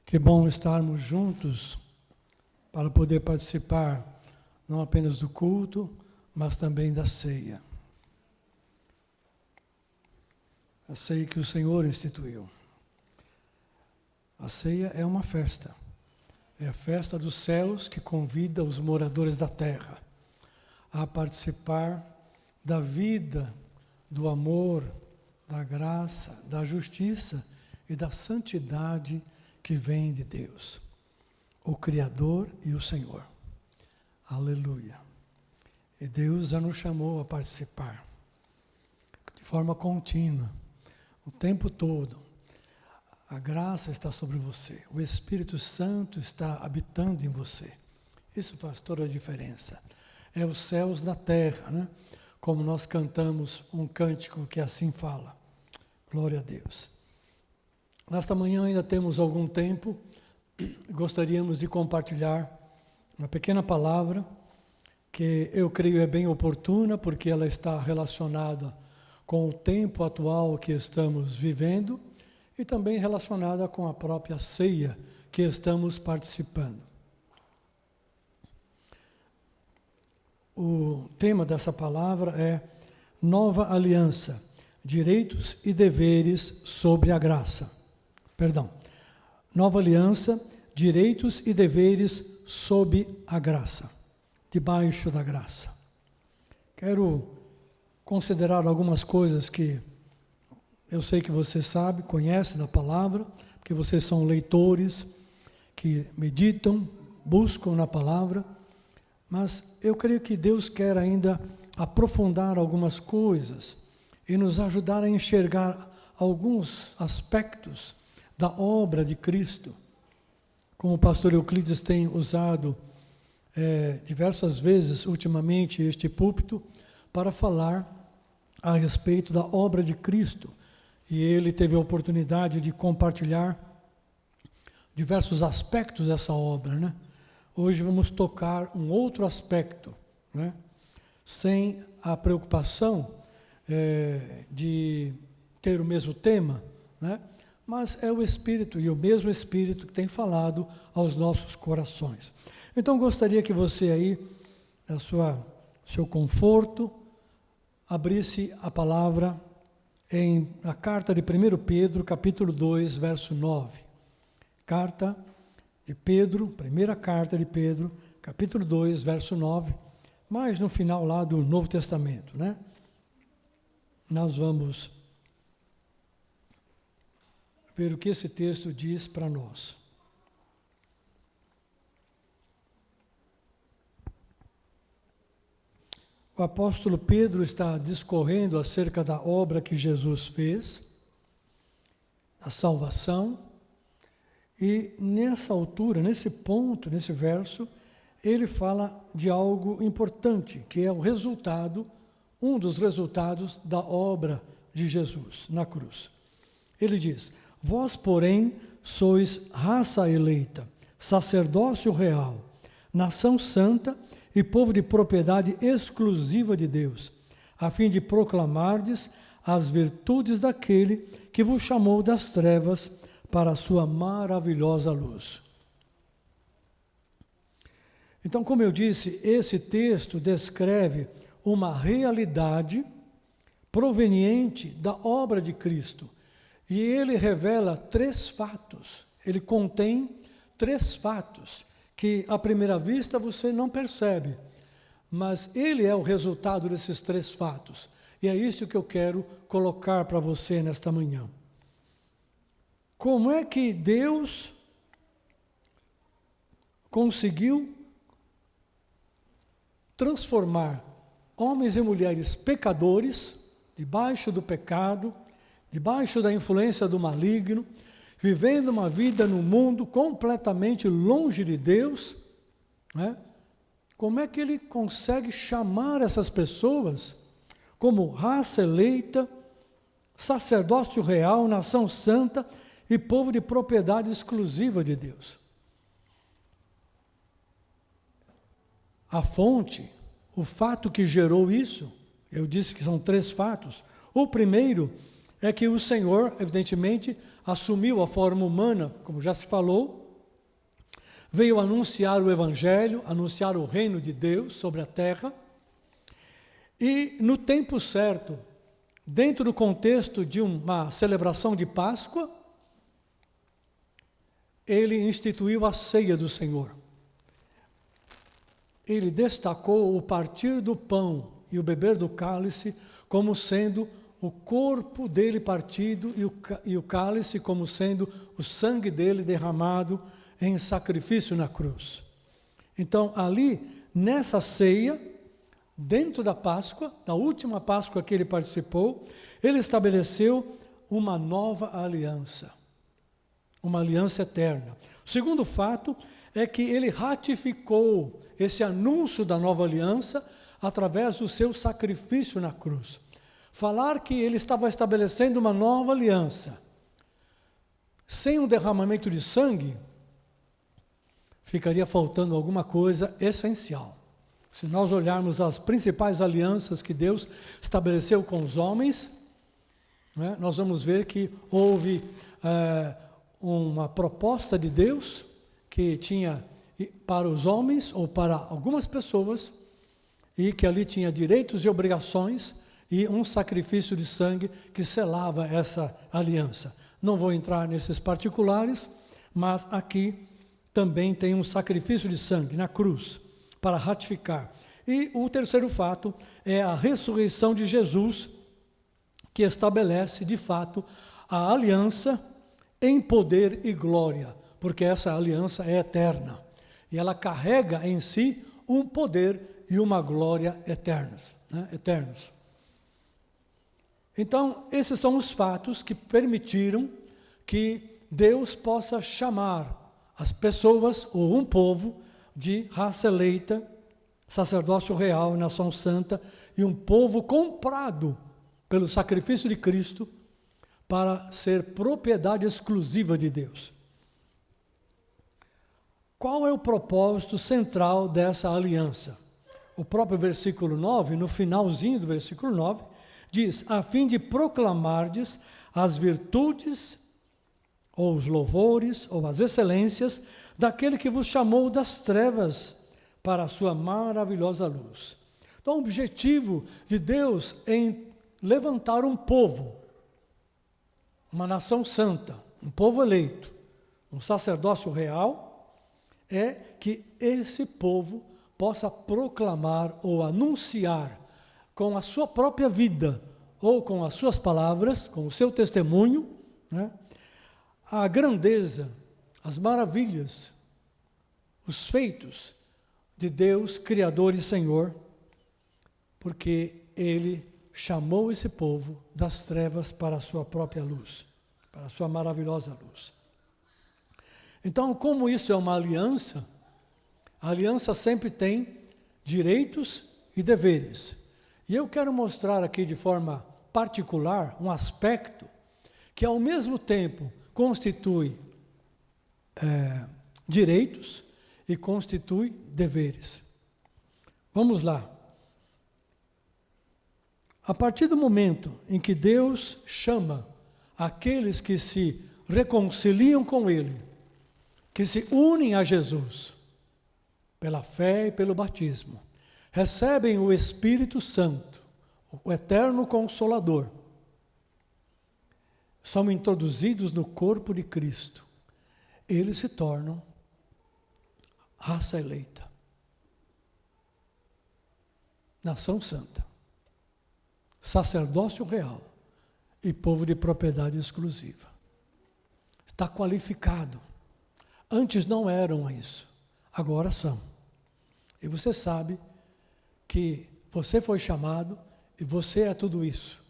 Que bom estarmos juntos para poder participar não apenas do culto, mas também da ceia. A ceia que o Senhor instituiu. A ceia é uma festa. É a festa dos céus que convida os moradores da terra a participar da vida, do amor, da graça, da justiça e da santidade que vem de Deus, o Criador e o Senhor. Aleluia. E Deus já nos chamou a participar de forma contínua, o tempo todo. A graça está sobre você, o Espírito Santo está habitando em você. Isso faz toda a diferença. É os céus da terra, né? Como nós cantamos um cântico que assim fala. Glória a Deus. Nesta manhã ainda temos algum tempo, gostaríamos de compartilhar uma pequena palavra que eu creio é bem oportuna, porque ela está relacionada com o tempo atual que estamos vivendo e também relacionada com a própria ceia que estamos participando. O tema dessa palavra é Nova Aliança, Direitos e Deveres sobre a Graça. Nova Aliança, Direitos e Deveres sob a Graça, debaixo da graça. Quero considerar algumas coisas que eu sei que você sabe, conhece da palavra, porque vocês são leitores que meditam, buscam na palavra, mas eu creio que Deus quer ainda aprofundar algumas coisas e nos ajudar a enxergar alguns aspectos da obra de Cristo, como o pastor Euclides tem usado diversas vezes ultimamente este púlpito para falar a respeito da obra de Cristo, e ele teve a oportunidade de compartilhar diversos aspectos dessa obra, né? Hoje vamos tocar um outro aspecto, né? Sem a preocupação de ter o mesmo tema, né? Mas é o Espírito, e o mesmo Espírito que tem falado aos nossos corações. Então, gostaria que você aí, na seu conforto, abrisse a palavra na carta de 1 Pedro, capítulo 2, verso 9. Carta de Pedro, primeira carta de Pedro, capítulo 2, verso 9, mas no final lá do Novo Testamento, né? Nós vamos ver o que esse texto diz para nós. O apóstolo Pedro está discorrendo acerca da obra que Jesus fez, a salvação, e nessa altura, nesse ponto, nesse verso, ele fala de algo importante, que é o resultado, um dos resultados da obra de Jesus na cruz. Ele diz: vós, porém, sois raça eleita, sacerdócio real, nação santa e povo de propriedade exclusiva de Deus, a fim de proclamardes as virtudes daquele que vos chamou das trevas para a sua maravilhosa luz. Então, como eu disse, esse texto descreve uma realidade proveniente da obra de Cristo. E ele revela 3 fatos, ele contém 3 fatos, que à primeira vista você não percebe, mas ele é o resultado desses 3 fatos. E é isso que eu quero colocar para você nesta manhã. Como é que Deus conseguiu transformar homens e mulheres pecadores, debaixo do pecado, debaixo da influência do maligno, vivendo uma vida no mundo completamente longe de Deus, né? Como é que ele consegue chamar essas pessoas como raça eleita, sacerdócio real, nação santa e povo de propriedade exclusiva de Deus? A fonte, o fato que gerou isso, eu disse que são 3 fatos. O primeiro é que o Senhor, evidentemente, assumiu a forma humana, como já se falou, veio anunciar o Evangelho, anunciar o reino de Deus sobre a terra, e no tempo certo, dentro do contexto de uma celebração de Páscoa, ele instituiu a ceia do Senhor. Ele destacou o partir do pão e o beber do cálice como sendo o corpo dele partido e o cálice como sendo o sangue dele derramado em sacrifício na cruz. Então, ali, nessa ceia, dentro da Páscoa, da última Páscoa que ele participou, ele estabeleceu uma nova aliança, uma aliança eterna. O segundo fato é que ele ratificou esse anúncio da nova aliança através do seu sacrifício na cruz. Falar que ele estava estabelecendo uma nova aliança sem um derramamento de sangue, ficaria faltando alguma coisa essencial. Se nós olharmos as principais alianças que Deus estabeleceu com os homens, né, nós vamos ver que houve uma proposta de Deus que tinha para os homens ou para algumas pessoas, e que ali tinha direitos e obrigações, e um sacrifício de sangue que selava essa aliança. Não vou entrar nesses particulares, mas aqui também tem um sacrifício de sangue na cruz, para ratificar. E o terceiro fato é a ressurreição de Jesus, que estabelece, de fato, a aliança em poder e glória, porque essa aliança é eterna, e ela carrega em si um poder e uma glória eternos, né? Eternos. Então, esses são os fatos que permitiram que Deus possa chamar as pessoas, ou um povo, de raça eleita, sacerdócio real, nação santa, e um povo comprado pelo sacrifício de Cristo para ser propriedade exclusiva de Deus. Qual é o propósito central dessa aliança? O próprio versículo 9, no finalzinho do versículo 9, diz: a fim de proclamardes as virtudes, ou os louvores, ou as excelências, daquele que vos chamou das trevas para a sua maravilhosa luz. Então, o objetivo de Deus em levantar um povo, uma nação santa, um povo eleito, um sacerdócio real, é que esse povo possa proclamar ou anunciar com a sua própria vida, ou com as suas palavras, com o seu testemunho, né, a grandeza, as maravilhas, os feitos de Deus, Criador e Senhor, porque Ele chamou esse povo das trevas para a sua própria luz, para a sua maravilhosa luz. Então, como isso é uma aliança, a aliança sempre tem direitos e deveres. E eu quero mostrar aqui de forma particular um aspecto que ao mesmo tempo constitui direitos e constitui deveres. Vamos lá. A partir do momento em que Deus chama aqueles que se reconciliam com Ele, que se unem a Jesus, pela fé e pelo batismo, recebem o Espírito Santo, o eterno Consolador, são introduzidos no corpo de Cristo, eles se tornam raça eleita, nação santa, sacerdócio real e povo de propriedade exclusiva. Está qualificado. Antes não eram isso, agora são. E você sabe que você foi chamado e você é tudo isso.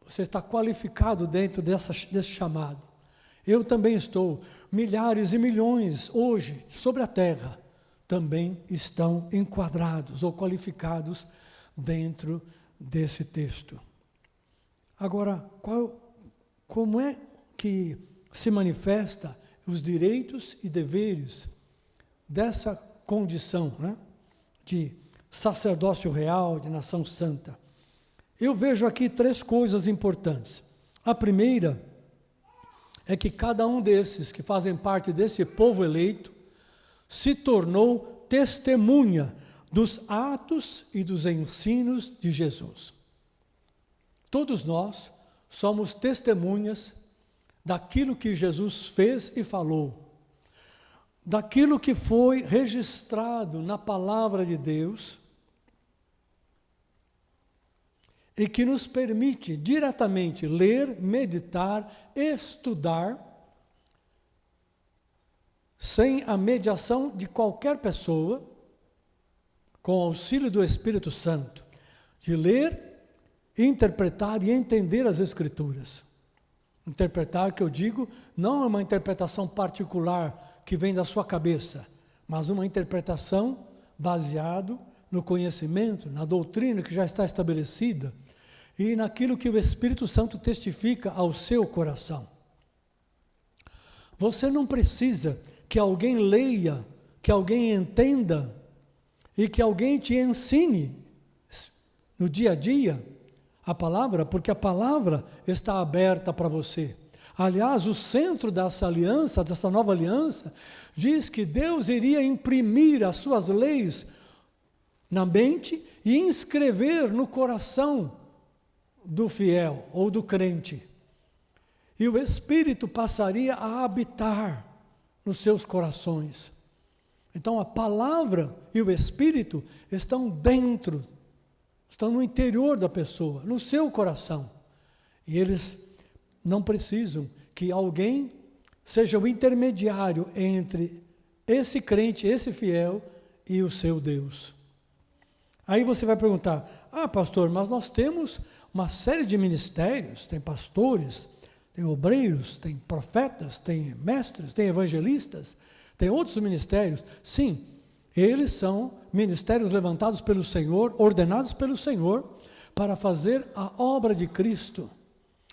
Você está qualificado dentro desse chamado. Eu também estou. Milhares e milhões hoje sobre a terra também estão enquadrados ou qualificados dentro desse texto. Agora, como é que se manifesta os direitos e deveres dessa condição, né, de sacerdócio real, de nação santa? Eu vejo aqui três coisas importantes. A primeira é que cada um desses que fazem parte desse povo eleito se tornou testemunha dos atos e dos ensinos de Jesus. Todos nós somos testemunhas daquilo que Jesus fez e falou, daquilo que foi registrado na palavra de Deus e que nos permite diretamente ler, meditar, estudar, sem a mediação de qualquer pessoa, com o auxílio do Espírito Santo, de ler, interpretar e entender as Escrituras. Interpretar, que eu digo, não é uma interpretação particular que vem da sua cabeça, mas uma interpretação baseada no conhecimento, na doutrina que já está estabelecida e naquilo que o Espírito Santo testifica ao seu coração. Você não precisa que alguém leia, que alguém entenda e que alguém te ensine no dia a dia a palavra, porque a palavra está aberta para você. Aliás, o centro dessa aliança, dessa nova aliança, diz que Deus iria imprimir as suas leis na mente e inscrever no coração do fiel ou do crente. E o Espírito passaria a habitar nos seus corações. Então a palavra e o Espírito estão dentro, estão no interior da pessoa, no seu coração. E eles não precisam que alguém seja o intermediário entre esse crente, esse fiel e o seu Deus. Aí você vai perguntar, pastor, mas nós temos uma série de ministérios, tem pastores, tem obreiros, tem profetas, tem mestres, tem evangelistas, tem outros ministérios. Sim, eles são ministérios levantados pelo Senhor, ordenados pelo Senhor, para fazer a obra de Cristo,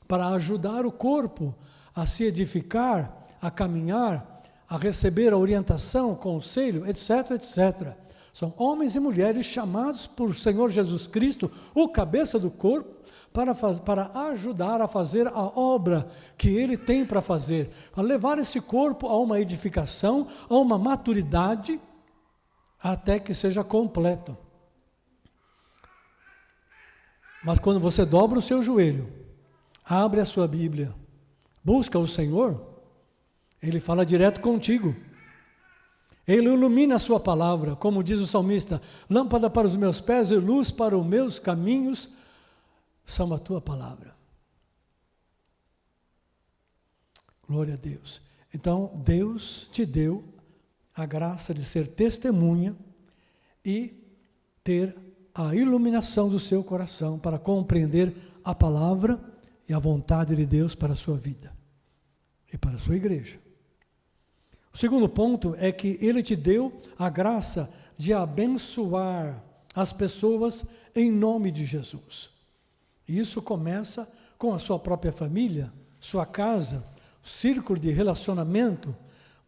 para ajudar o corpo a se edificar, a caminhar, a receber a orientação, conselho, etc, etc. São homens e mulheres chamados por Senhor Jesus Cristo, o cabeça do corpo, para ajudar a fazer a obra que Ele tem para fazer, para levar esse corpo a uma edificação, a uma maturidade, até que seja completo. Mas quando você dobra o seu joelho, abre a sua Bíblia, busca o Senhor, Ele fala direto contigo. Ele ilumina a sua palavra, como diz o salmista, lâmpada para os meus pés e luz para os meus caminhos, são a tua palavra. Glória a Deus. Então, Deus te deu a graça de ser testemunha e ter a iluminação do seu coração para compreender a palavra e a vontade de Deus para a sua vida e para a sua igreja. O segundo ponto é que Ele te deu a graça de abençoar as pessoas em nome de Jesus. Isso começa com a sua própria família, sua casa, círculo de relacionamento.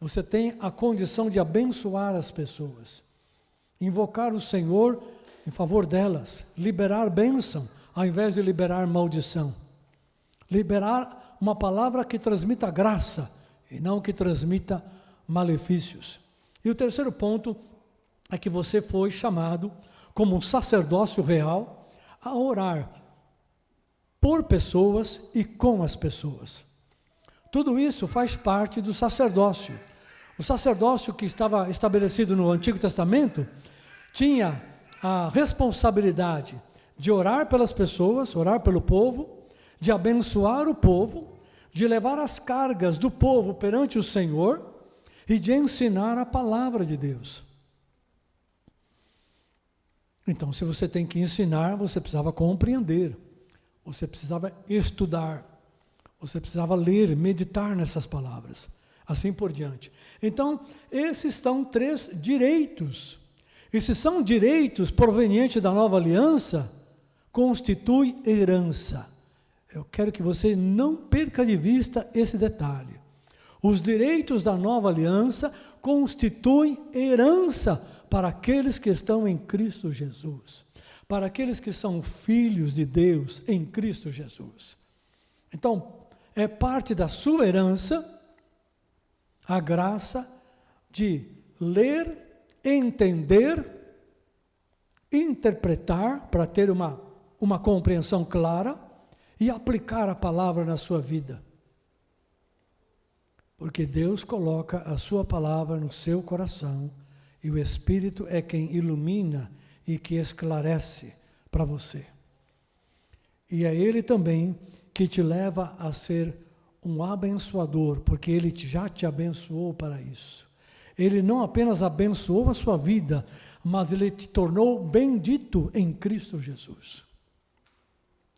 Você tem a condição de abençoar as pessoas, invocar o Senhor em favor delas, liberar bênção ao invés de liberar maldição, liberar uma palavra que transmita graça e não que transmita malefícios. E o terceiro ponto é que você foi chamado como um sacerdócio real a orar por pessoas e com as pessoas. Tudo isso faz parte do sacerdócio. O sacerdócio que estava estabelecido no Antigo Testamento tinha a responsabilidade de orar pelas pessoas, orar pelo povo, de abençoar o povo, de levar as cargas do povo perante o Senhor e de ensinar a palavra de Deus. Então, se você tem que ensinar, você precisava compreender, você precisava estudar, você precisava ler, meditar nessas palavras, assim por diante. Então, esses são 3 direitos. E se são direitos provenientes da nova aliança, constitui herança. Eu quero que você não perca de vista esse detalhe. Os direitos da nova aliança constituem herança para aqueles que estão em Cristo Jesus, para aqueles que são filhos de Deus em Cristo Jesus. Então, é parte da sua herança a graça de ler, entender, interpretar, para ter uma compreensão clara e aplicar a palavra na sua vida. Porque Deus coloca a sua palavra no seu coração e o Espírito é quem ilumina e que esclarece para você. E é Ele também que te leva a ser um abençoador, porque Ele já te abençoou para isso. Ele não apenas abençoou a sua vida, mas Ele te tornou bendito em Cristo Jesus.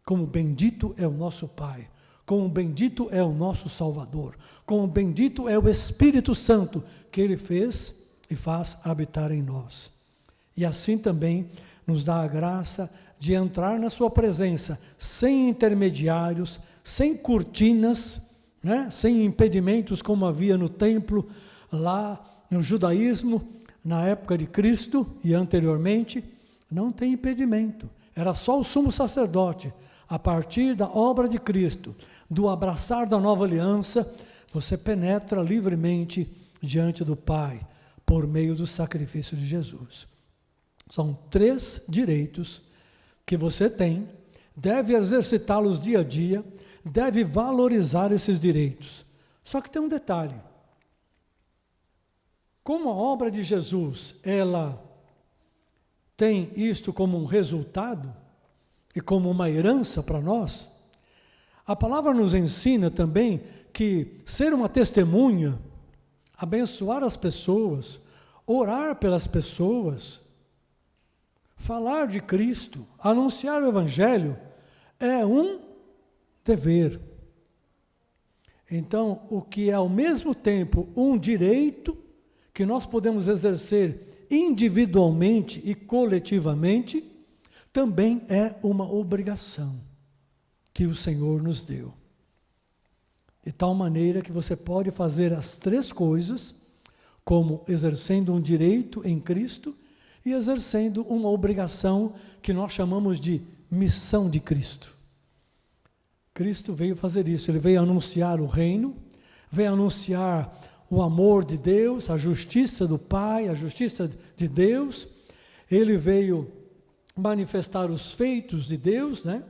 Como bendito é o nosso Pai, como bendito é o nosso Salvador, como bendito é o Espírito Santo que Ele fez e faz habitar em nós. E assim também nos dá a graça de entrar na sua presença, sem intermediários, sem cortinas, né? Sem impedimentos como havia no templo, lá no judaísmo, na época de Cristo e anteriormente, não tem impedimento. Era só o sumo sacerdote. A partir da obra de Cristo, do abraçar da nova aliança, você penetra livremente diante do Pai, por meio do sacrifício de Jesus. São 3 direitos que você tem, deve exercitá-los dia a dia, deve valorizar esses direitos. Só que tem um detalhe. Como a obra de Jesus, ela tem isto como um resultado e como uma herança para nós, a palavra nos ensina também que ser uma testemunha, abençoar as pessoas, orar pelas pessoas, falar de Cristo, anunciar o Evangelho, é um dever. Então, o que é ao mesmo tempo um direito que nós podemos exercer individualmente e coletivamente, também é uma obrigação que o Senhor nos deu. De tal maneira que você pode fazer as 3 coisas, como exercendo um direito em Cristo e exercendo uma obrigação que nós chamamos de missão de Cristo. Cristo veio fazer isso, Ele veio anunciar o reino, veio anunciar o amor de Deus, a justiça do Pai, a justiça de Deus. Ele veio manifestar os feitos de Deus, né?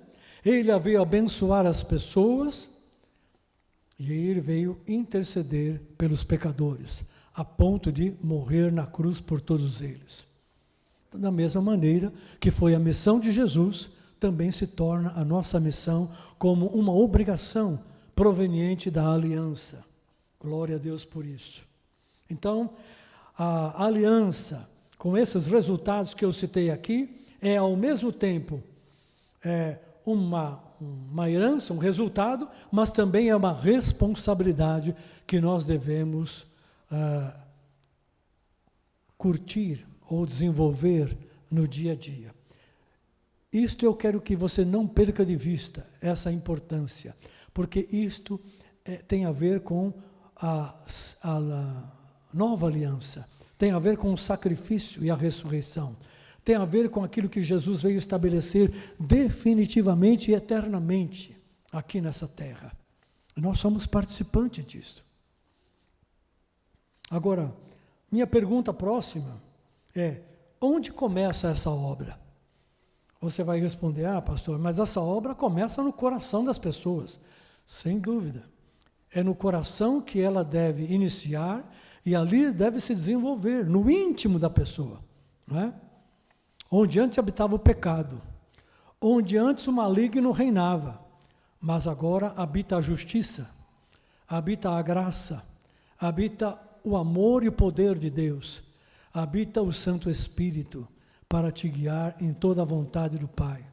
Ele veio abençoar as pessoas e Ele veio interceder pelos pecadores, a ponto de morrer na cruz por todos eles. Da mesma maneira que foi a missão de Jesus, também se torna a nossa missão como uma obrigação proveniente da aliança. Glória a Deus por isso. Então, a aliança, com esses resultados que eu citei aqui, é ao mesmo tempo uma herança, um resultado, mas também é uma responsabilidade que nós devemos curtir ou desenvolver no dia a dia. Isto eu quero que você não perca de vista, essa importância, porque isto tem a ver com a nova aliança, tem a ver com o sacrifício e a ressurreição, tem a ver com aquilo que Jesus veio estabelecer definitivamente e eternamente aqui nessa terra. Nós somos participantes disso. Agora, minha pergunta próxima é: onde começa essa obra? Você vai responder: pastor, mas essa obra começa no coração das pessoas. Sem dúvida. É no coração que ela deve iniciar e ali deve se desenvolver, no íntimo da pessoa, não é? Onde antes habitava o pecado, onde antes o maligno reinava, mas agora habita a justiça, habita a graça, habita o amor e o poder de Deus, habita o Santo Espírito para te guiar em toda a vontade do Pai.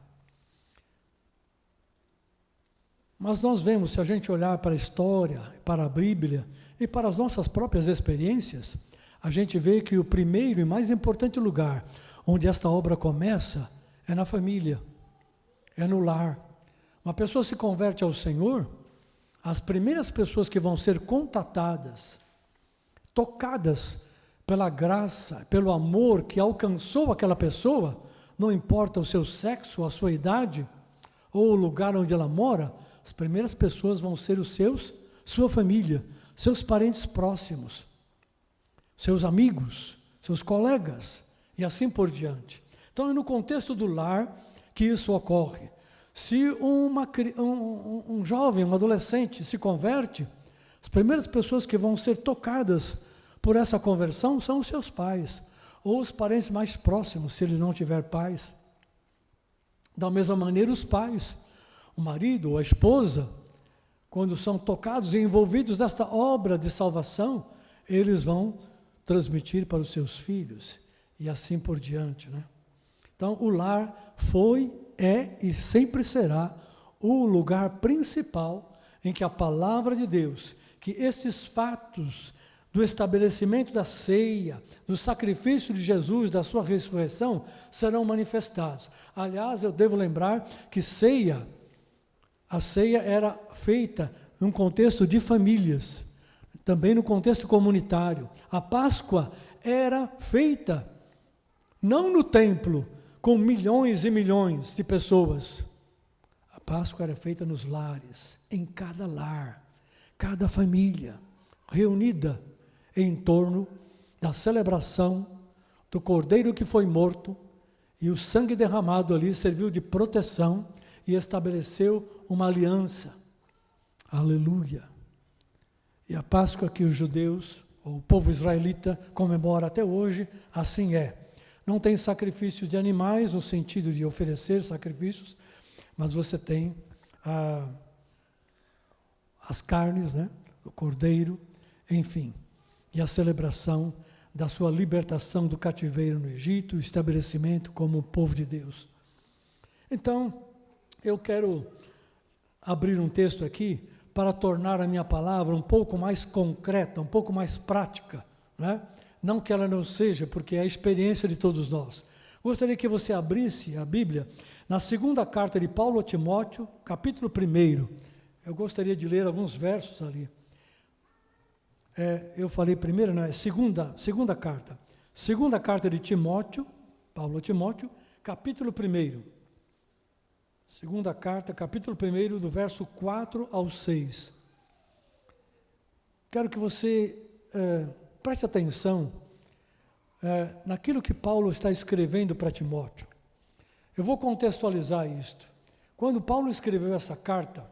Mas nós vemos, se a gente olhar para a história, para a Bíblia e para as nossas próprias experiências, a gente vê que o primeiro e mais importante lugar onde esta obra começa é na família, é no lar. Uma pessoa se converte ao Senhor, as primeiras pessoas que vão ser contatadas, tocadas pela graça, pelo amor que alcançou aquela pessoa, não importa o seu sexo, a sua idade, ou o lugar onde ela mora, As primeiras pessoas vão ser sua família, seus parentes próximos, seus amigos, seus colegas e assim por diante. Então é no contexto do lar que isso ocorre. Se um jovem, um adolescente se converte, as primeiras pessoas que vão ser tocadas por essa conversão são os seus pais, ou os parentes mais próximos, se ele não tiver pais. Da mesma maneira, os pais, o marido ou a esposa, quando são tocados e envolvidos nesta obra de salvação, eles vão transmitir para os seus filhos, e assim por diante, né? Então, o lar foi, é e sempre será o lugar principal em que a palavra de Deus, que estes fatos do estabelecimento da ceia, do sacrifício de Jesus, da sua ressurreição, serão manifestados. Aliás, eu devo lembrar que a ceia era feita num contexto de famílias, também no contexto comunitário. A Páscoa era feita não no templo, com milhões e milhões de pessoas. A Páscoa era feita nos lares, em cada lar, cada família, reunida em torno da celebração do Cordeiro que foi morto, e o sangue derramado ali serviu de proteção e estabeleceu uma aliança. Aleluia! E a Páscoa que os judeus, ou o povo israelita, comemora até hoje, assim é. Não tem sacrifício de animais, no sentido de oferecer sacrifícios, mas você tem as carnes, né, do cordeiro, enfim, e a celebração da sua libertação do cativeiro no Egito, o estabelecimento como povo de Deus. Então, eu quero abrir um texto aqui para tornar a minha palavra um pouco mais concreta, um pouco mais prática, né? Não que ela não seja, porque é a experiência de todos nós. Gostaria que você abrisse a Bíblia na segunda carta de Paulo a Timóteo, capítulo 1. Eu gostaria de ler alguns versos ali. Eu falei primeiro, não, é segunda carta. Segunda carta de Timóteo, Paulo a Timóteo, capítulo 1. Segunda carta, capítulo 1, do verso 4 ao 6. Quero que você preste atenção naquilo que Paulo está escrevendo para Timóteo. Eu vou contextualizar isto. Quando Paulo escreveu essa carta,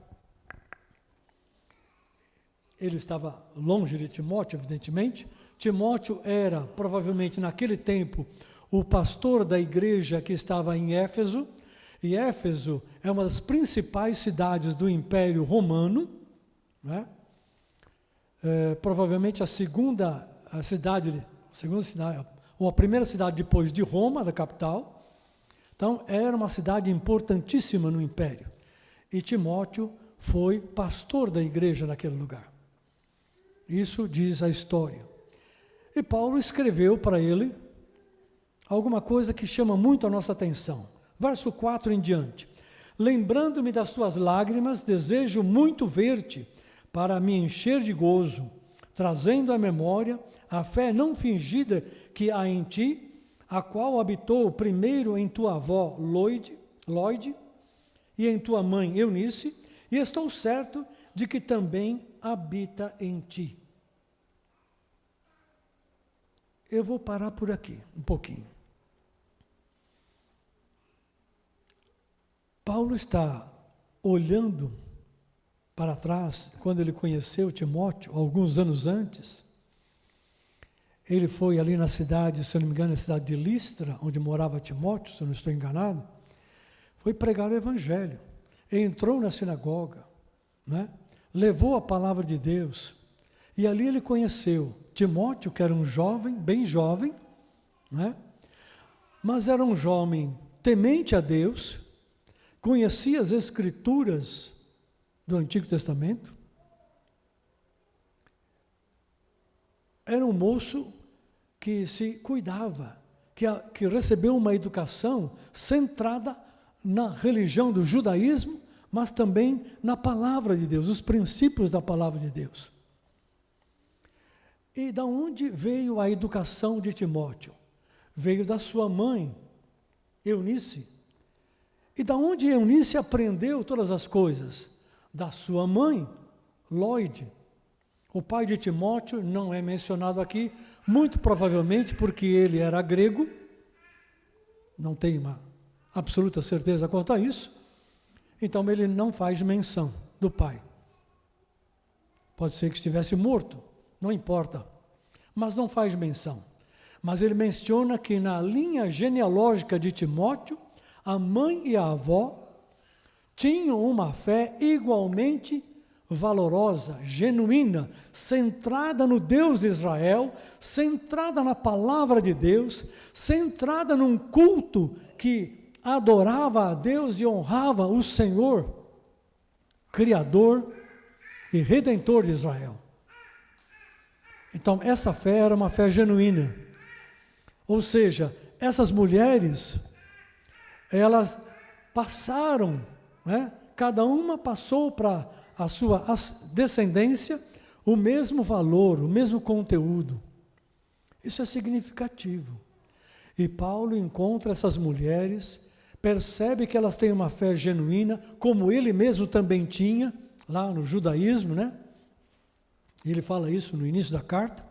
ele estava longe de Timóteo, evidentemente. Timóteo era, provavelmente naquele tempo, o pastor da igreja que estava em Éfeso, e Éfeso é uma das principais cidades do Império Romano, né? Provavelmente a segunda cidade, ou a primeira cidade depois de Roma, da capital. Então, era uma cidade importantíssima no Império. E Timóteo foi pastor da igreja naquele lugar. Isso diz a história. E Paulo escreveu para ele alguma coisa que chama muito a nossa atenção. Verso 4 em diante. Lembrando-me das tuas lágrimas, desejo muito ver-te, para me encher de gozo, trazendo à memória a fé não fingida que há em ti, a qual habitou primeiro em tua avó Loide, e em tua mãe Eunice, e estou certo de que também habita em ti. Eu vou parar por aqui, um pouquinho. Paulo está olhando para trás, quando ele conheceu Timóteo, alguns anos antes. Ele foi ali na cidade, se eu não me engano, na cidade de Listra, onde morava Timóteo, se eu não estou enganado, foi pregar o Evangelho, entrou na sinagoga, né? Levou a palavra de Deus, e ali ele conheceu Timóteo, que era um jovem, bem jovem, né? Mas era um jovem temente a Deus, conhecia as Escrituras do Antigo Testamento, era um moço que se cuidava, que recebeu uma educação centrada na religião do judaísmo, mas também na palavra de Deus, os princípios da palavra de Deus. E da onde veio a educação de Timóteo? Veio da sua mãe, Eunice. E da onde Eunice aprendeu todas as coisas? da sua mãe, Lóide. O pai de Timóteo não é mencionado aqui, muito provavelmente porque ele era grego, não tenho uma absoluta certeza quanto a isso, então ele não faz menção do pai. Pode ser que estivesse morto, não importa, mas não faz menção. Mas ele menciona que na linha genealógica de Timóteo, a mãe e a avó tinham uma fé igualmente valorosa, genuína, centrada no Deus de Israel, centrada na palavra de Deus, centrada num culto que adorava a Deus e honrava o Senhor, Criador e Redentor de Israel. Então, essa fé era uma fé genuína. Ou seja, essas mulheres, elas passaram, né? Cada uma passou para a sua descendência o mesmo valor, o mesmo conteúdo. Isso é significativo. E Paulo encontra essas mulheres, percebe que elas têm uma fé genuína, como ele mesmo também tinha, lá no judaísmo, né? Ele fala isso no início da carta.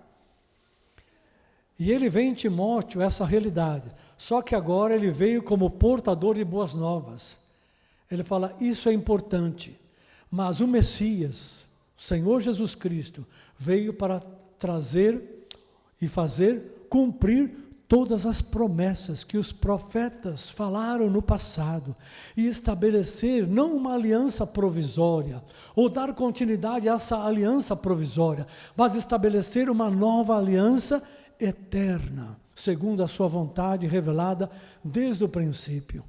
E ele vê em Timóteo essa realidade. Só que agora ele veio como portador de boas novas. Ele fala, isso é importante. Mas o Messias, o Senhor Jesus Cristo, veio para trazer e fazer cumprir todas as promessas que os profetas falaram no passado e estabelecer não uma aliança provisória ou dar continuidade a essa aliança provisória, mas estabelecer uma nova aliança eterna, segundo a sua vontade revelada desde o princípio.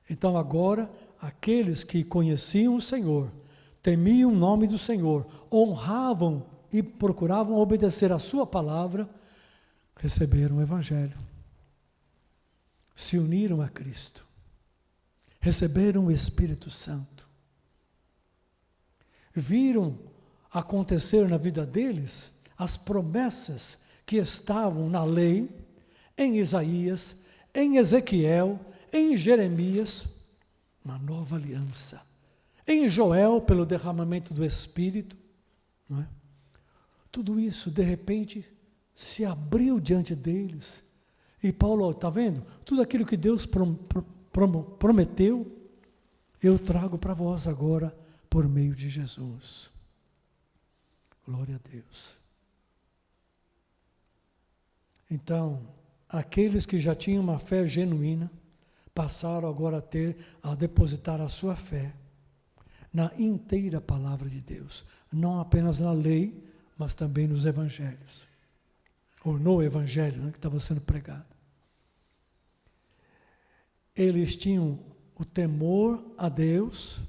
Então agora, aqueles que conheciam o Senhor, temiam o nome do Senhor, honravam e procuravam obedecer a sua palavra, receberam o Evangelho, se uniram a Cristo, receberam o Espírito Santo, viram acontecer na vida deles as promessas que estavam na lei, em Isaías, em Ezequiel, em Jeremias, uma nova aliança, em Joel, pelo derramamento do Espírito, não é? Tudo isso, de repente, se abriu diante deles. E Paulo, está vendo? Tudo aquilo que Deus prometeu, eu trago para vós agora, por meio de Jesus. Glória a Deus. Então, aqueles que já tinham uma fé genuína, passaram agora a depositar a sua fé na inteira palavra de Deus. Não apenas na lei, mas também nos evangelhos. Ou no evangelho, né, que estava sendo pregado. Eles tinham o temor a Deus,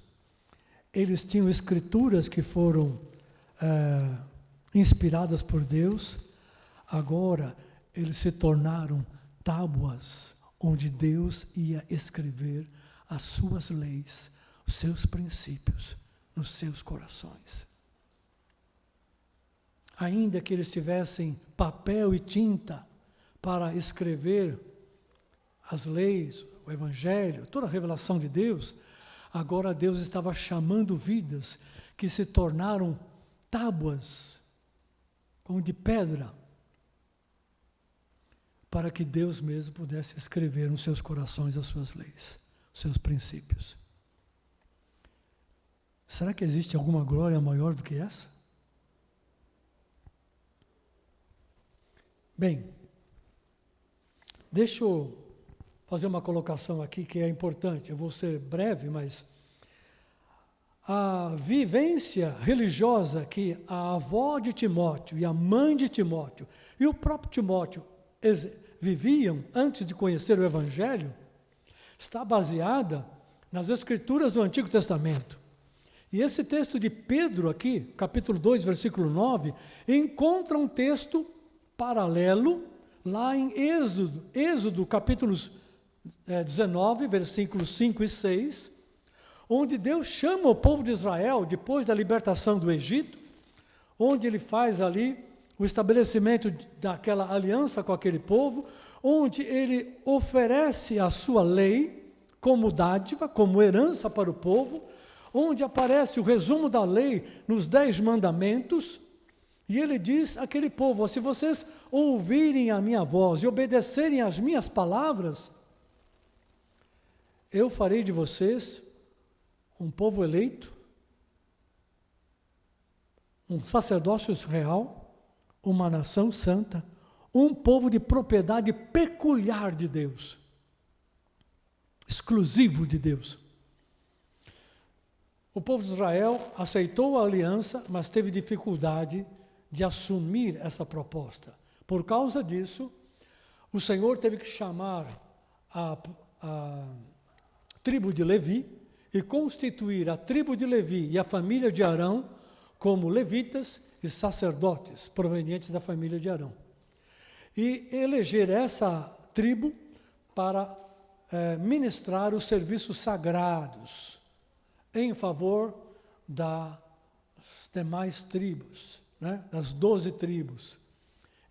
eles tinham escrituras que foram inspiradas por Deus, agora eles se tornaram tábuas onde Deus ia escrever as suas leis, os seus princípios nos seus corações. Ainda que eles tivessem papel e tinta para escrever as leis, o Evangelho, toda a revelação de Deus, agora Deus estava chamando vidas que se tornaram tábuas, como de pedra, para que Deus mesmo pudesse escrever nos seus corações as suas leis, os seus princípios. Será que existe alguma glória maior do que essa? Bem, deixa eu fazer uma colocação aqui que é importante. Eu vou ser breve, mas a vivência religiosa que a avó de Timóteo e a mãe de Timóteo e o próprio Timóteo viviam antes de conhecer o Evangelho está baseada nas Escrituras do Antigo Testamento. E esse texto de Pedro aqui, capítulo 2, versículo 9, encontra um texto paralelo lá em Êxodo capítulo 19, versículos 5 e 6, onde Deus chama o povo de Israel, depois da libertação do Egito, onde ele faz ali o estabelecimento daquela aliança com aquele povo, onde ele oferece a sua lei como dádiva, como herança para o povo, onde aparece o resumo da lei nos 10 mandamentos, e ele diz àquele povo: se vocês ouvirem a minha voz e obedecerem às minhas palavras, eu farei de vocês um povo eleito, um sacerdócio real, uma nação santa, um povo de propriedade peculiar de Deus, exclusivo de Deus. O povo de Israel aceitou a aliança, mas teve dificuldade de assumir essa proposta. Por causa disso, o Senhor teve que chamar a tribo de Levi e constituir a tribo de Levi e a família de Arão como levitas e sacerdotes provenientes da família de Arão. E eleger essa tribo para ministrar os serviços sagrados em favor das demais tribos, né? Das 12 tribos.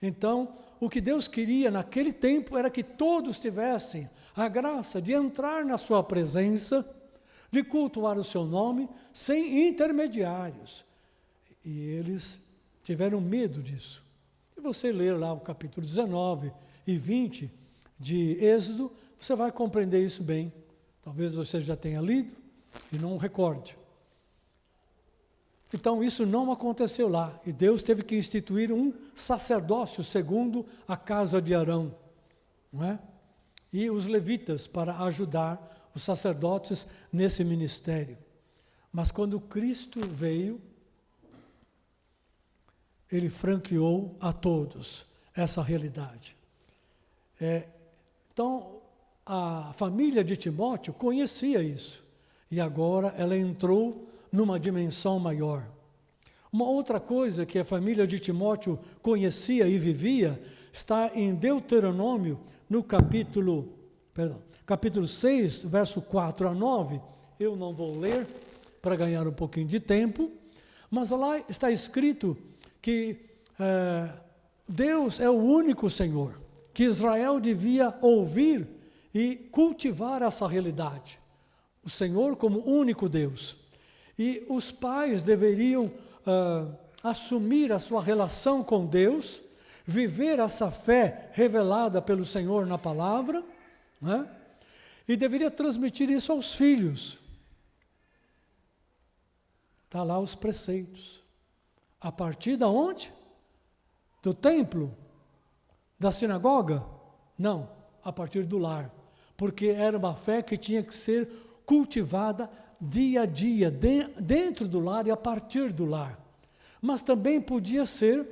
Então, o que Deus queria naquele tempo era que todos tivessem a graça de entrar na sua presença, de cultuar o seu nome, sem intermediários. E eles tiveram medo disso. Se você ler lá o capítulo 19 e 20 de Êxodo, você vai compreender isso bem. Talvez você já tenha lido e não recorde. Então isso não aconteceu lá, e Deus teve que instituir um sacerdócio segundo a casa de Arão, não é? E os levitas para ajudar os sacerdotes nesse ministério. Mas quando Cristo veio, Ele franqueou a todos essa realidade. Então, a família de Timóteo conhecia isso, e agora ela entrou numa dimensão maior. Uma outra coisa que a família de Timóteo conhecia e vivia está em Deuteronômio, no capítulo 6, verso 4 a 9. Eu não vou ler para ganhar um pouquinho de tempo, mas lá está escrito que Deus é o único Senhor, que Israel devia ouvir e cultivar essa realidade. O Senhor como único Deus. E os pais deveriam assumir a sua relação com Deus, viver essa fé revelada pelo Senhor na palavra, né? E deveria transmitir isso aos filhos. Está lá os preceitos. A partir de onde? Do templo? Da sinagoga? Não, a partir do lar. Porque era uma fé que tinha que ser cultivada dia a dia, dentro do lar e a partir do lar. Mas também podia ser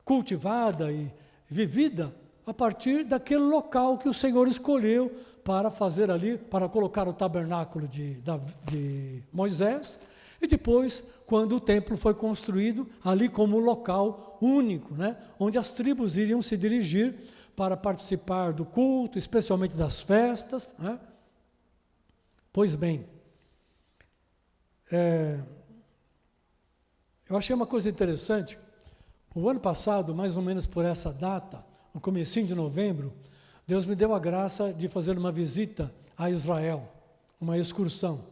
cultivada e vivida a partir daquele local que o Senhor escolheu para fazer ali, para colocar o tabernáculo de Moisés, e depois, quando o templo foi construído, ali como um local único, né, onde as tribos iriam se dirigir para participar do culto, especialmente das festas, né? Pois bem, eu achei uma coisa interessante. O ano passado, mais ou menos por essa data, no comecinho de novembro, Deus me deu a graça de fazer uma visita a Israel, uma excursão.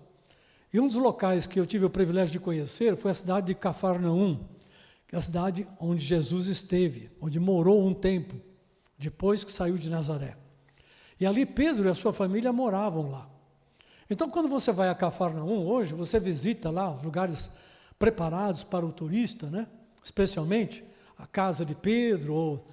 E um dos locais que eu tive o privilégio de conhecer foi a cidade de Cafarnaum, que é a cidade onde Jesus esteve, onde morou um tempo, depois que saiu de Nazaré. E ali Pedro e a sua família moravam lá. Então, quando você vai a Cafarnaum hoje, você visita lá os lugares preparados para o turista, né? Especialmente a casa de Pedro, ou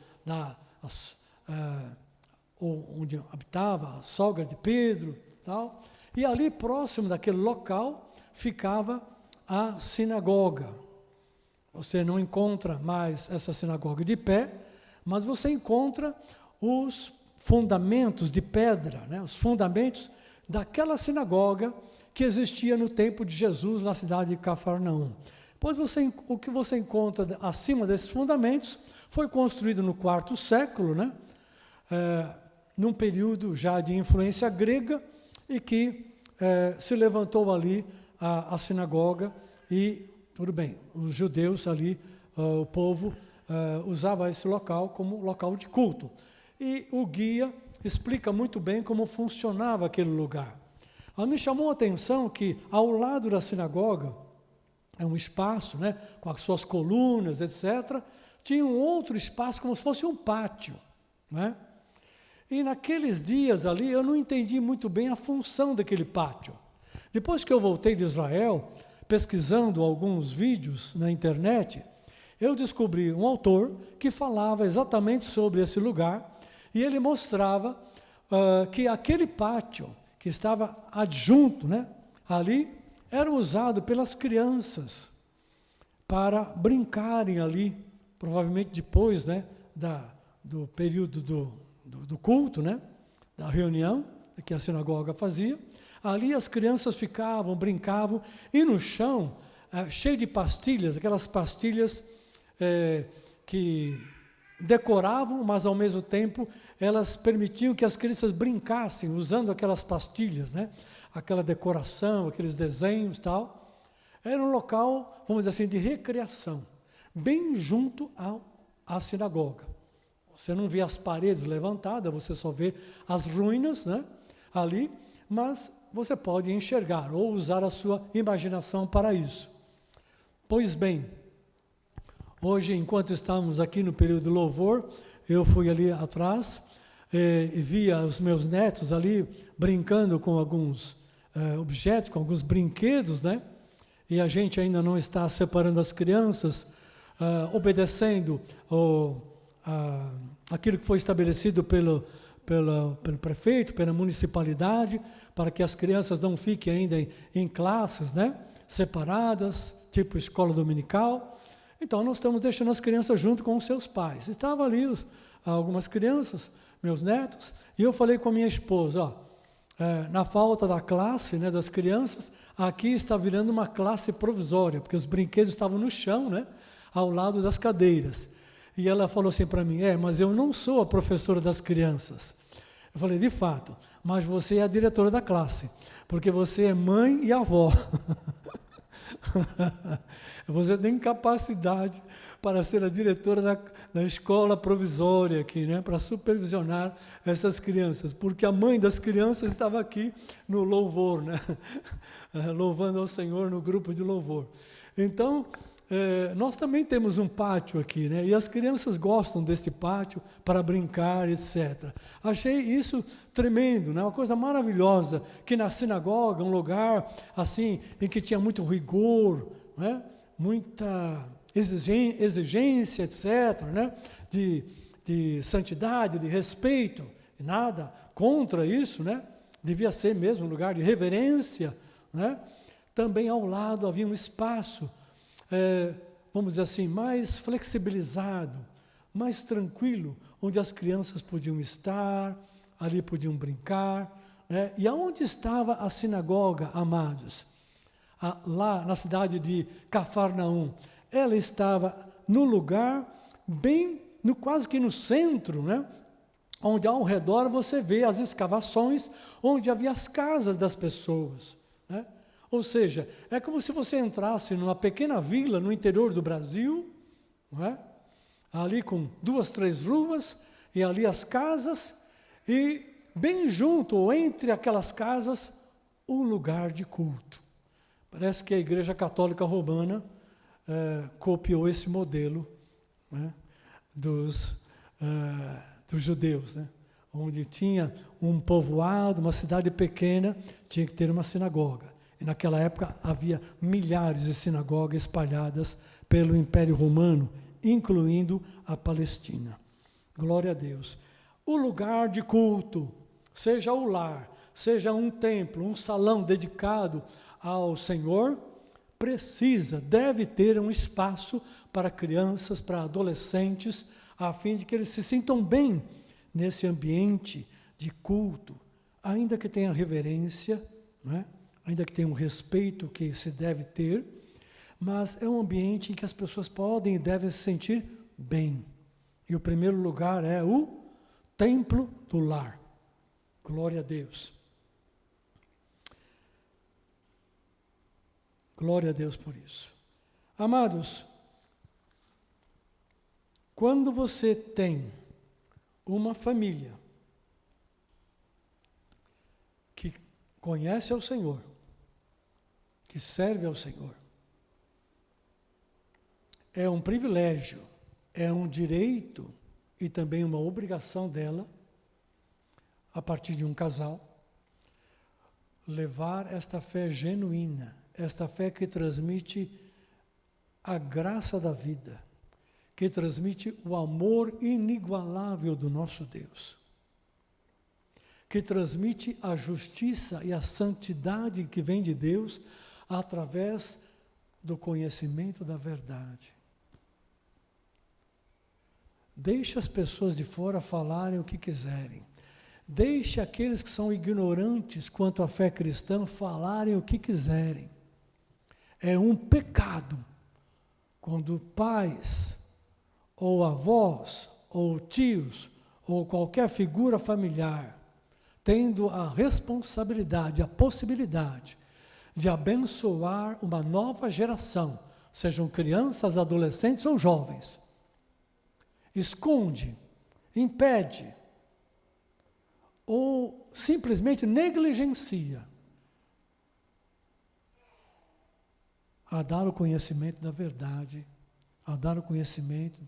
onde habitava a sogra de Pedro, tal. E ali próximo daquele local ficava a sinagoga. Você não encontra mais essa sinagoga de pé, mas você encontra os fundamentos de pedra, né? Os fundamentos daquela sinagoga que existia no tempo de Jesus na cidade de Cafarnaum. Pois o que você encontra acima desses fundamentos foi construído no quarto século, né? Num período já de influência grega, e que se levantou ali a sinagoga, e tudo bem, os judeus ali, o povo usava esse local como local de culto. E o guia explica muito bem como funcionava aquele lugar. Me chamou a atenção que ao lado da sinagoga, é um espaço, né, com as suas colunas, etc., tinha um outro espaço como se fosse um pátio, né? E naqueles dias ali eu não entendi muito bem a função daquele pátio. Depois que eu voltei de Israel, pesquisando alguns vídeos na internet, eu descobri um autor que falava exatamente sobre esse lugar e ele mostrava que aquele pátio que estava adjunto, né, ali, era usado pelas crianças para brincarem ali, provavelmente depois, né, do período do culto, né, da reunião que a sinagoga fazia. Ali as crianças ficavam, brincavam, e no chão, cheio de pastilhas, aquelas pastilhas que decoravam, mas ao mesmo tempo elas permitiam que as crianças brincassem usando aquelas pastilhas, né? Aquela decoração, aqueles desenhos e tal. Era um local, vamos dizer assim, de recreação, bem junto à sinagoga. Você não vê as paredes levantadas, você só vê as ruínas, né, ali, mas você pode enxergar ou usar a sua imaginação para isso. Pois bem, hoje, enquanto estamos aqui no período de louvor, eu fui ali atrás e via os meus netos ali brincando com alguns objetos, com alguns brinquedos, né? E a gente ainda não está separando as crianças, obedecendo aquilo que foi estabelecido pelo prefeito, pela municipalidade, para que as crianças não fiquem ainda em classes, né, separadas, tipo escola dominical. Então, nós estamos deixando as crianças junto com os seus pais. Estavam ali algumas crianças, meus netos, e eu falei com a minha esposa, na falta da classe, né, das crianças, aqui está virando uma classe provisória, porque os brinquedos estavam no chão, né, ao lado das cadeiras. E ela falou assim para mim, mas eu não sou a professora das crianças. Eu falei, de fato, mas você é a diretora da classe, porque você é mãe e avó. Você tem capacidade para ser a diretora da escola provisória aqui, né, para supervisionar essas crianças, porque a mãe das crianças estava aqui no louvor, né, louvando ao Senhor no grupo de louvor. Então, nós também temos um pátio aqui, né? E as crianças gostam deste pátio para brincar, etc. Achei isso tremendo, né? Uma coisa maravilhosa, que na sinagoga, um lugar assim, em que tinha muito rigor, né? Muita exigência, etc., né? De santidade, de respeito, nada contra isso, né? Devia ser mesmo um lugar de reverência, né? Também ao lado havia um espaço, vamos dizer assim, mais flexibilizado, mais tranquilo, onde as crianças podiam estar, ali podiam brincar, né? E aonde estava a sinagoga, amados? Lá na cidade de Cafarnaum, ela estava no lugar bem, quase que no centro, né? Onde ao redor você vê as escavações, onde havia as casas das pessoas, né? Ou seja, é como se você entrasse numa pequena vila no interior do Brasil, não é? Ali com 2, 3 ruas, e ali as casas, e bem junto, ou entre aquelas casas, um lugar de culto. Parece que a Igreja Católica Romana copiou esse modelo, né, dos judeus, né? Onde tinha um povoado, uma cidade pequena, tinha que ter uma sinagoga. E naquela época havia milhares de sinagogas espalhadas pelo Império Romano, incluindo a Palestina. Glória a Deus. O lugar de culto, seja o lar, seja um templo, um salão dedicado ao Senhor, deve ter um espaço para crianças, para adolescentes, a fim de que eles se sintam bem nesse ambiente de culto, ainda que tenha reverência, né? Ainda que tenha um respeito que se deve ter, mas é um ambiente em que as pessoas podem e devem se sentir bem. E o primeiro lugar é o templo do lar. Glória a Deus. Glória a Deus por isso. Amados, quando você tem uma família que conhece ao Senhor, que serve ao Senhor, é um privilégio, é um direito e também uma obrigação dela, a partir de um casal, levar esta fé genuína, esta fé que transmite a graça da vida, que transmite o amor inigualável do nosso Deus, que transmite a justiça e a santidade que vem de Deus através do conhecimento da verdade. Deixe as pessoas de fora falarem o que quiserem. Deixe aqueles que são ignorantes quanto à fé cristã falarem o que quiserem. É um pecado quando pais, ou avós, ou tios, ou qualquer figura familiar, tendo a responsabilidade, a possibilidade de abençoar uma nova geração, sejam crianças, adolescentes ou jovens, esconde, impede, ou simplesmente negligencia a dar o conhecimento da verdade, a dar o conhecimento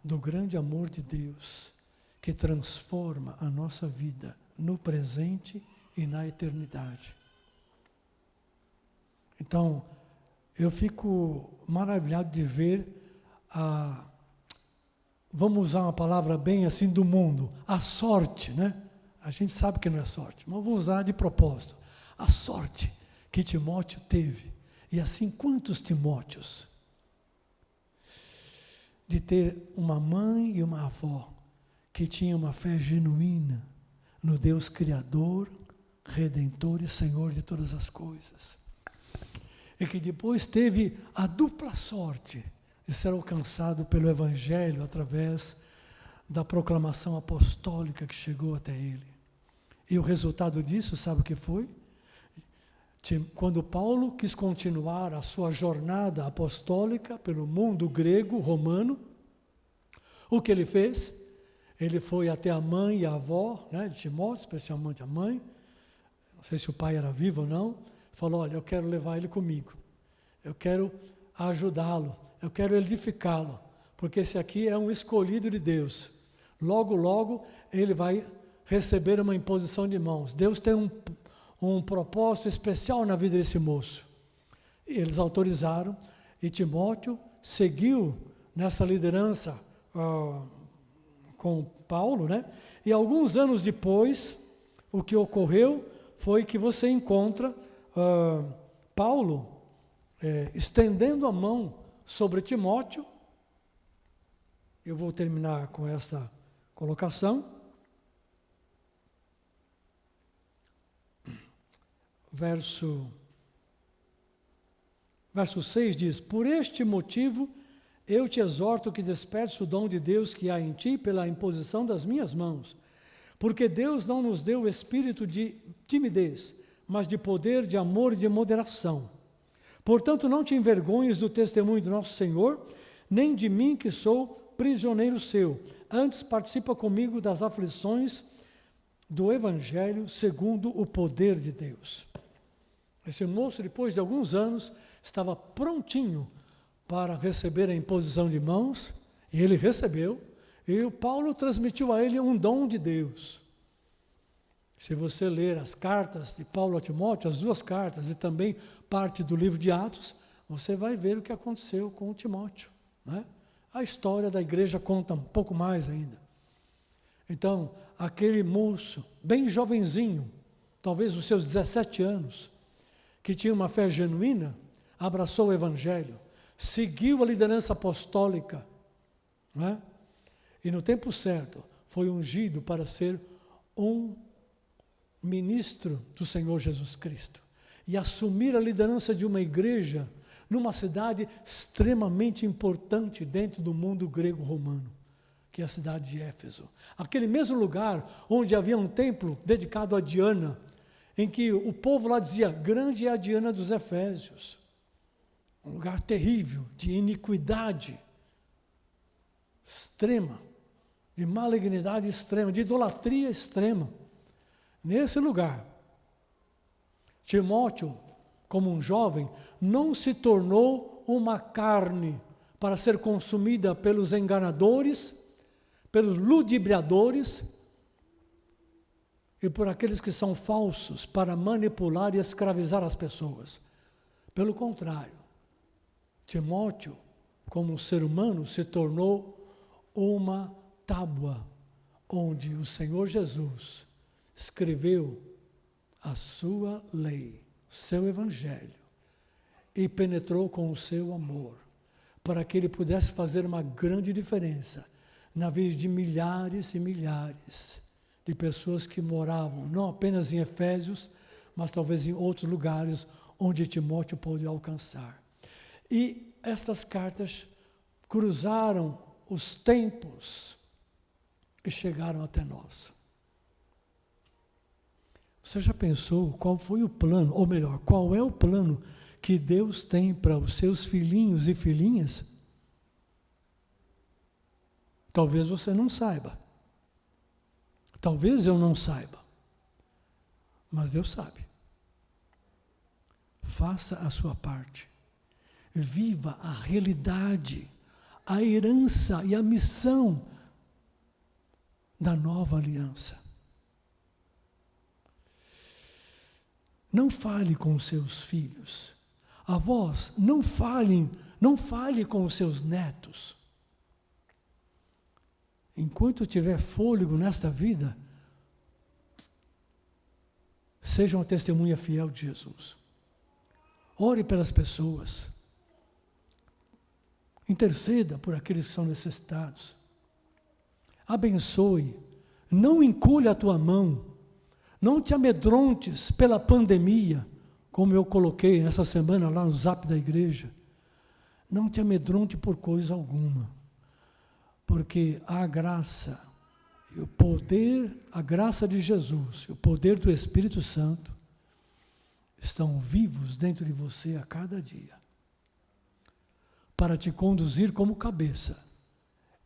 do grande amor de Deus, que transforma a nossa vida no presente e na eternidade. Então, eu fico maravilhado de ver vamos usar uma palavra bem assim do mundo, a sorte, né? A gente sabe que não é sorte, mas vou usar de propósito. A sorte que Timóteo teve, e assim quantos Timóteos, de ter uma mãe e uma avó que tinham uma fé genuína no Deus Criador, Redentor e Senhor de todas as coisas. E que depois teve a dupla sorte de ser alcançado pelo Evangelho através da proclamação apostólica que chegou até ele. E o resultado disso, sabe o que foi? Quando Paulo quis continuar a sua jornada apostólica pelo mundo grego, romano, o que ele fez? Ele foi até a mãe e a avó, né, de Timóteo, especialmente a mãe, não sei se o pai era vivo ou não, falou, olha, eu quero levar ele comigo, eu quero ajudá-lo, eu quero edificá-lo, porque esse aqui é um escolhido de Deus. Logo, logo, ele vai receber uma imposição de mãos. Deus tem um propósito especial na vida desse moço. E eles autorizaram, e Timóteo seguiu nessa liderança com Paulo, né? E alguns anos depois, o que ocorreu foi que você encontra Paulo estendendo a mão sobre Timóteo. Eu vou terminar com esta colocação. Verso 6 diz, por este motivo eu te exorto que despertes o dom de Deus que há em ti pela imposição das minhas mãos, porque Deus não nos deu o espírito de timidez, mas de poder, de amor e de moderação. Portanto, não te envergonhes do testemunho do nosso Senhor, nem de mim que sou prisioneiro seu. Antes participa comigo das aflições do Evangelho segundo o poder de Deus. Esse moço, depois de alguns anos, estava prontinho para receber a imposição de mãos, e ele recebeu, e o Paulo transmitiu a ele um dom de Deus. Se você ler as cartas de Paulo a Timóteo, as duas cartas, e também parte do livro de Atos, você vai ver o que aconteceu com o Timóteo, né? A história da igreja conta um pouco mais ainda. Então, aquele moço, bem jovenzinho, talvez os seus 17 anos, que tinha uma fé genuína, abraçou o Evangelho, seguiu a liderança apostólica, né? E no tempo certo, foi ungido para ser um ministro do Senhor Jesus Cristo e assumir a liderança de uma igreja numa cidade extremamente importante dentro do mundo grego-romano, que é a cidade de Éfeso. Aquele mesmo lugar onde havia um templo dedicado a Diana, em que o povo lá dizia, grande é a Diana dos Efésios. Um lugar terrível, de iniquidade extrema, de malignidade extrema, de idolatria extrema. Nesse lugar, Timóteo, como um jovem, não se tornou uma carne para ser consumida pelos enganadores, pelos ludibriadores e por aqueles que são falsos para manipular e escravizar as pessoas. Pelo contrário, Timóteo, como um ser humano, se tornou uma tábua onde o Senhor Jesus escreveu a sua lei, o seu evangelho, e penetrou com o seu amor, para que ele pudesse fazer uma grande diferença na vida de milhares e milhares de pessoas que moravam, não apenas em Efésios, mas talvez em outros lugares onde Timóteo pôde alcançar. E essas cartas cruzaram os tempos e chegaram até nós. Você já pensou qual foi o plano, ou melhor, qual é o plano que Deus tem para os seus filhinhos e filhinhas? Talvez você não saiba. Talvez eu não saiba. Mas Deus sabe. Faça a sua parte. Viva a realidade, a herança e a missão da nova aliança. Não fale com os seus filhos. Avós, não fale com os seus netos. Enquanto tiver fôlego nesta vida, seja uma testemunha fiel de Jesus. Ore pelas pessoas. Interceda por aqueles que são necessitados. Abençoe. Não encolha a tua mão. Não te amedrontes pela pandemia, como eu coloquei essa semana lá no Zap da igreja. Não te amedronte por coisa alguma. Porque a graça e o poder, a graça de Jesus e o poder do Espírito Santo estão vivos dentro de você a cada dia, para te conduzir como cabeça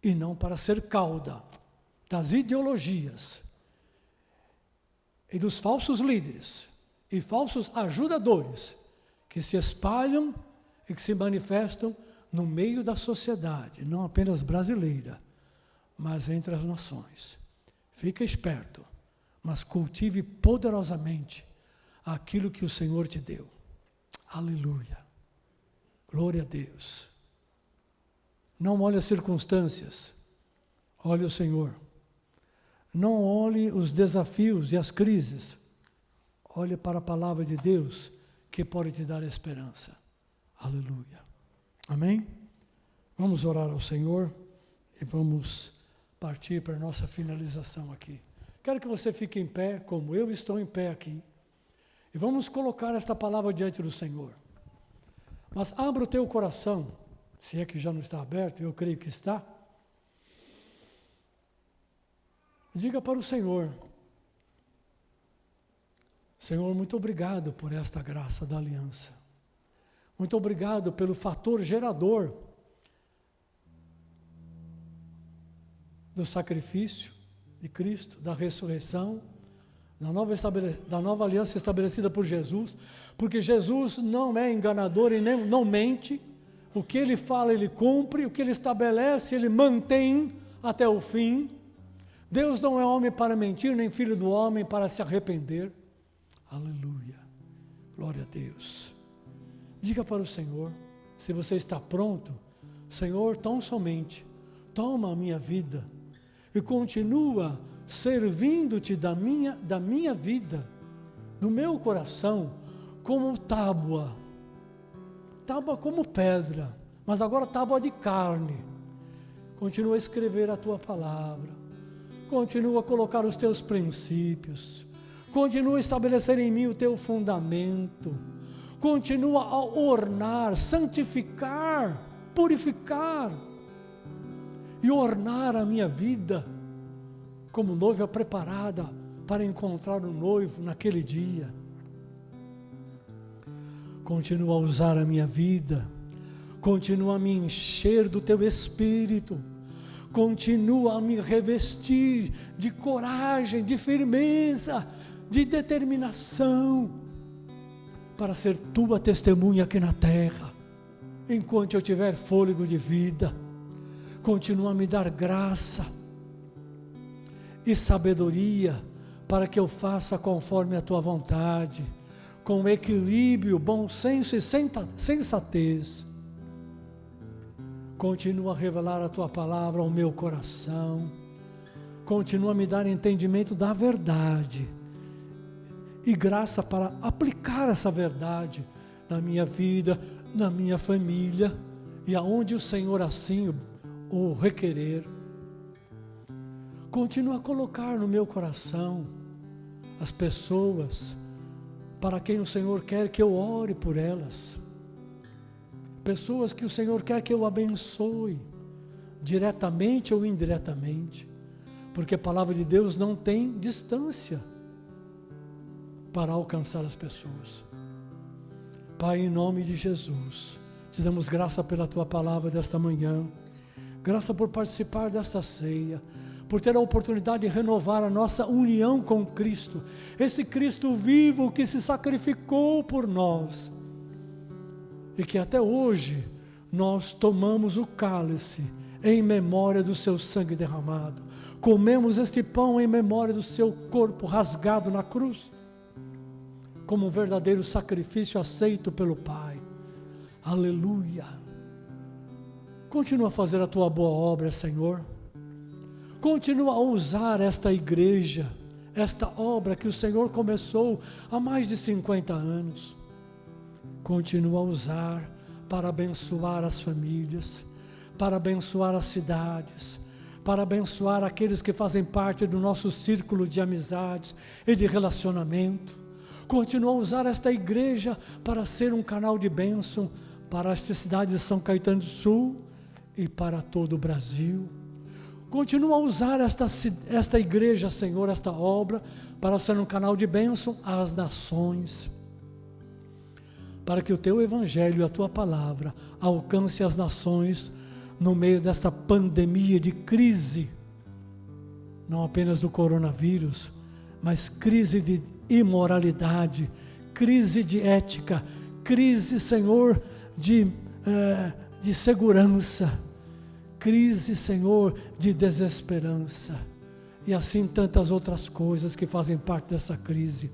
e não para ser cauda das ideologias e dos falsos líderes e falsos ajudadores que se espalham e que se manifestam no meio da sociedade, não apenas brasileira, mas entre as nações. Fica esperto, mas cultive poderosamente aquilo que o Senhor te deu. Aleluia. Glória a Deus. Não olhe as circunstâncias, olhe o Senhor. Não olhe os desafios e as crises, olhe para a palavra de Deus, que pode te dar esperança. Aleluia. Amém? Vamos orar ao Senhor e vamos partir para a nossa finalização aqui. Quero que você fique em pé, como eu estou em pé aqui, e vamos colocar esta palavra diante do Senhor. Mas abra o teu coração, se é que já não está aberto, eu creio que está. Diga para o Senhor: Senhor, muito obrigado por esta graça da aliança. Muito obrigado pelo fator gerador do sacrifício de Cristo, da ressurreição, da nova aliança estabelecida por Jesus, porque Jesus não é enganador e nem, não mente. O que Ele fala, Ele cumpre, o que Ele estabelece, Ele mantém até o fim. Deus não é homem para mentir, nem filho do homem para se arrepender. Aleluia, glória a Deus. Diga para o Senhor, se você está pronto: Senhor, tão somente toma a minha vida e continua servindo-te da minha vida, do meu coração, como tábua como pedra, mas agora tábua de carne. Continua a escrever a tua palavra, continua a colocar os teus princípios, continua a estabelecer em mim o teu fundamento, continua a ornar, santificar, purificar e ornar a minha vida como noiva preparada para encontrar o noivo naquele dia. Continua a usar a minha vida, continua a me encher do teu Espírito, continua a me revestir de coragem, de firmeza, de determinação, para ser tua testemunha aqui na terra, enquanto eu tiver fôlego de vida. Continua a me dar graça e sabedoria para que eu faça conforme a tua vontade, com equilíbrio, bom senso e sensatez. Continua a revelar a tua palavra ao meu coração. Continua a me dar entendimento da verdade e graça para aplicar essa verdade na minha vida, na minha família e aonde o Senhor assim o requerer. Continua a colocar no meu coração as pessoas para quem o Senhor quer que eu ore por elas, pessoas que o Senhor quer que eu abençoe, diretamente ou indiretamente, porque a palavra de Deus não tem distância para alcançar as pessoas. Pai, em nome de Jesus, te damos graça pela tua palavra desta manhã, graça por participar desta ceia, por ter a oportunidade de renovar a nossa união com Cristo, esse Cristo vivo que se sacrificou por nós, e que até hoje nós tomamos o cálice em memória do seu sangue derramado, comemos este pão em memória do seu corpo rasgado na cruz, como um verdadeiro sacrifício aceito pelo Pai. Aleluia! Continua a fazer a tua boa obra, Senhor. Continua a usar esta igreja, esta obra que o Senhor começou há mais de 50 anos. Continua a usar para abençoar as famílias, para abençoar as cidades, para abençoar aqueles que fazem parte do nosso círculo de amizades e de relacionamento. Continua a usar esta igreja para ser um canal de bênção para esta cidade de São Caetano do Sul e para todo o Brasil. Continua a usar esta igreja, Senhor, esta obra, para ser um canal de bênção às nações, para que o teu evangelho e a tua palavra alcance as nações no meio desta pandemia de crise, não apenas do coronavírus, mas crise de imoralidade, crise de ética, crise, Senhor, de segurança, crise, Senhor, de desesperança, e assim tantas outras coisas que fazem parte dessa crise.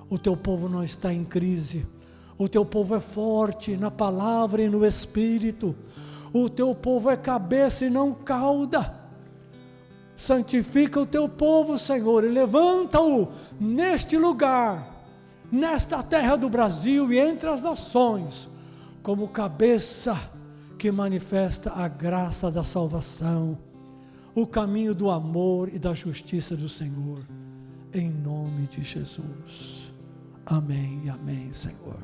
O teu povo não está em crise, o teu povo é forte na palavra e no espírito, o teu povo é cabeça e não cauda. Santifica o teu povo, Senhor, e levanta-o neste lugar, nesta terra do Brasil e entre as nações, como cabeça que manifesta a graça da salvação, o caminho do amor e da justiça do Senhor, em nome de Jesus. Amém e amém, Senhor.